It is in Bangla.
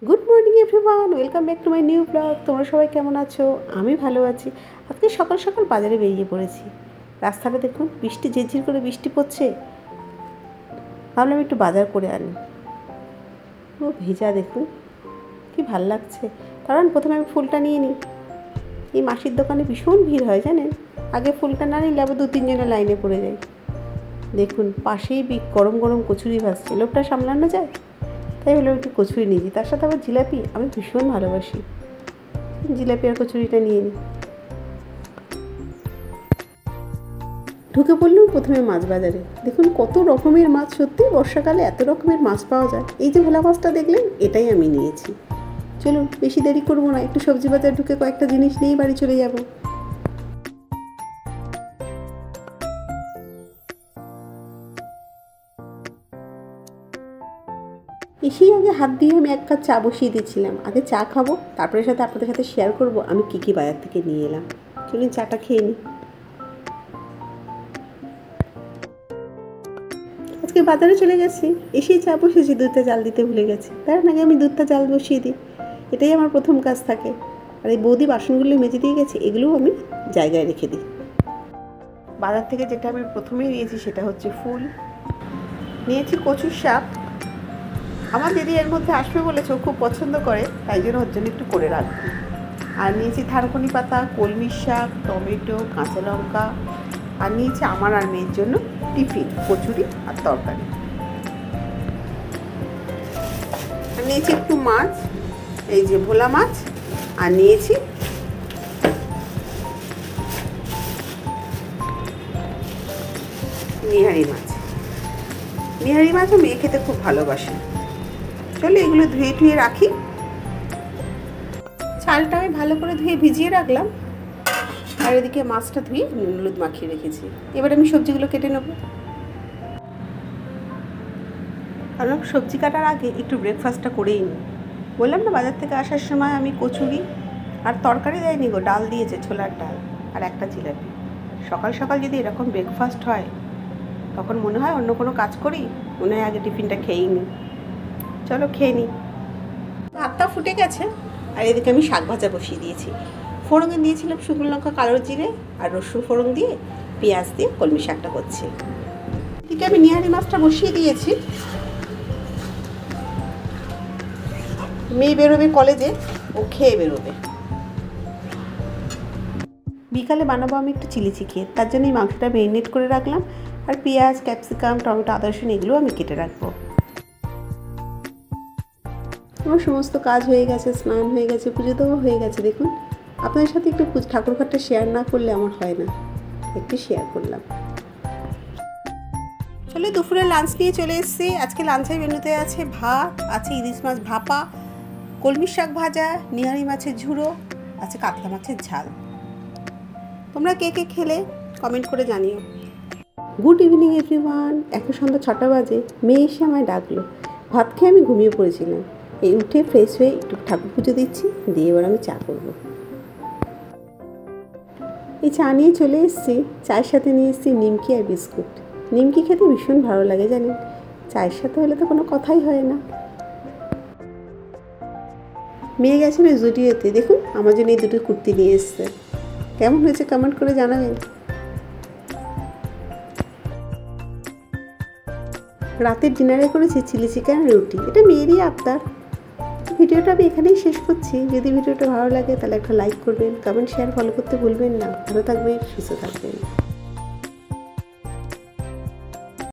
Good morning everyone, welcome back to my new blog. তোমরা সবাই কেমন আছো? আমি ভালো আছি। আজকে সকাল সকাল বাজারে বেরিয়ে পড়েছি। রাস্তাটা দেখুন, বৃষ্টি ঝিরঝির করে বৃষ্টি পড়ছে। ভাবলাম একটু বাজার করে আনি। ও ভেজা, দেখুন কি ভাল লাগছে। কারণ প্রথমে আমি ফুলটা নিয়ে নিই। এই মাসির দোকানে ভীষণ ভিড় হয় জানেন। আগে ফুলটা না নিলে আবার 2-3 জনের লাইনে পড়ে যাই। দেখুন পাশেই গরম গরম কচুরি ভাজছে, লোকটা সামলানো যায়? তাই হলো একটু কচুরি নিয়েছি, তার সাথে আবার জিলাপি আমি ভীষণ ভালোবাসি। জিলাপি আর কচুরিটা নিয়ে নিই। ঢুকে পড়লাম প্রথমে মাছ বাজারে। দেখুন কত রকমের মাছ, সত্যি বর্ষাকালে এত রকমের মাছ পাওয়া যায়। এই যে ভোলা মাছটা দেখলেন, এটাই আমি নিয়েছি। চলুন বেশি দেরি করবো না, একটু সবজি বাজার ঢুকে কয়েকটা জিনিস নিয়েই বাড়ি চলে যাব। এসেই আগে হাত দিয়ে আমি 1 কাপ চা বসিয়ে দিয়েছিলাম। আগে চা খাবো, তারপরে আপনাদের সাথে শেয়ার করব আমি কী কী বাজার থেকে নিয়ে এলাম। চলুন চাটা খেয়ে নিই। আজকে বাজারে চলে গেছি, এসেই চা বসেছি, দুধটা জাল দিতে ভুলে গেছি। তার আগে আমি দুধটা জাল বসিয়ে দিই, এটাই আমার প্রথম কাজ থাকে। আর এই বৌদি বাসনগুলো মেজে দিয়ে গেছে, এগুলোও আমি জায়গায় রেখে দিই। বাজার থেকে যেটা আমি প্রথমেই নিয়েছি সেটা হচ্ছে ফুল। নিয়েছি কচুর শাক। আমার দিদি এর মধ্যে আসবে বলেছে, ও খুব পছন্দ করে, তাই জন্য ওর জন্য একটু করে রাখবো। আর নিয়েছি থানকুনি পাতা, কলমির শাক, টমেটো, কাঁচা লঙ্কা। আর নিয়েছি আমার আর মেয়ের জন্য টিফিন, কচুরি আর তরকারি। আর নিয়েছি একটু মাছ, এই যে ভোলা মাছ। আর নিয়েছি নিহারি মাছ। নিহারি মাছও মেয়ে খেতে খুব ভালোবাসে। চলো এগুলো ধুয়ে টুয়ে রাখি। চালটা আমি ভালো করে ধুয়ে ভিজিয়ে রাখলাম, আর এদিকে মাছটা ধুয়ে নুন হলুদ মাখিয়ে রেখেছি। এবার আমি সবজিগুলো কেটে নেব। কারণ সবজি কাটার আগে একটু ব্রেকফাস্টটা করেই নিই। বললাম না বাজার থেকে আসার সময় আমি কচুরি আর তরকারি দেয়নি গো, ডাল দিয়েছে, ছোলার ডাল আর একটা জিলাপি। সকাল সকাল যদি এরকম ব্রেকফাস্ট হয় তখন মনে হয় অন্য কোনো কাজ করি, মনে হয় আগে টিফিনটা খেয়েই নিই। চলো খেয়ে নিই। ভাতটা ফুটে গেছে, আর এদিকে আমি শাক ভাজা বসিয়ে দিয়েছি। ফোড়নে দিয়েছিলাম শুকনো লঙ্কা, কালো জিরে আর রসুন ফোড়ন দিয়ে, পেঁয়াজ দিয়ে কলমি শাকটা করছি। এদিকে আমি নিহারি মাছটা বসিয়ে দিয়েছি। মেয়ে বেরোবে কলেজে, ও খেয়ে বেরোবে। বিকালে বানাবো আমি একটু চিলি চিকেন, তার জন্য এই মাংসটা ম্যারিনেট করে রাখলাম। আর পেঁয়াজ, ক্যাপসিকাম, টমেটো, আদা রসুন এগুলো আমি কেটে রাখবো। আমার সমস্ত কাজ হয়ে গেছে, স্নান হয়ে গেছে, পুজো দেওয়া হয়ে গেছে। দেখুন আপনাদের সাথে একটু ঠাকুরঘরটা শেয়ার না করলে আমার হয় না, একটু শেয়ার করলাম। চলে দুপুরে লাঞ্চ নিয়ে চলে এসেছি। আজকে লাঞ্চের মেনুতে আছে ভাত, আছে ইলিশ মাছ ভাপা, কলমি শাক ভাজা, নিহারি মাছের ঝুড়ো, আছে কাতলা মাছের ঝাল। তোমরা কে কে খেলে কমেন্ট করে জানিও। Good evening everyone. এখন সন্ধ্যা 6টা বাজে। মেয়ে এসে আমায় ডাকলো। ভাত খেয়ে আমি ঘুমিয়ে পড়েছিলাম। এই উঠে ফ্রেশ হয়ে একটু ঠাকুর পুজো দিচ্ছি, দিয়ে এবার আমি চা করবো। এই চা নিয়ে চলে এসেছি। চায়ের সাথে নিয়ে এসেছি নিমকি আর বিস্কুট। নিমকি খেতে ভীষণ ভালো লাগে জানেন, চায়ের সাথে হলে তো কোনো কথাই হয় না। মেয়ে গেছিল জুডিওতে, দেখুন আমার জন্য এই দুটো কুর্তি নিয়ে এসছে। কেমন হয়েছে কমেন্ট করে জানাবেন। রাতের ডিনারে করেছি চিলি চিকেন আর রুটি, এটা মেয়েরই আবদার। ভিডিওটা আমি এখানেই শেষ করছি। যদি ভিডিওটা ভালো লাগে তাহলে একটা লাইক করবেন, কমেন্ট, শেয়ার, ফলো করতে ভুলবেন না। ভালো থাকবেন, সুস্থ থাকবেন।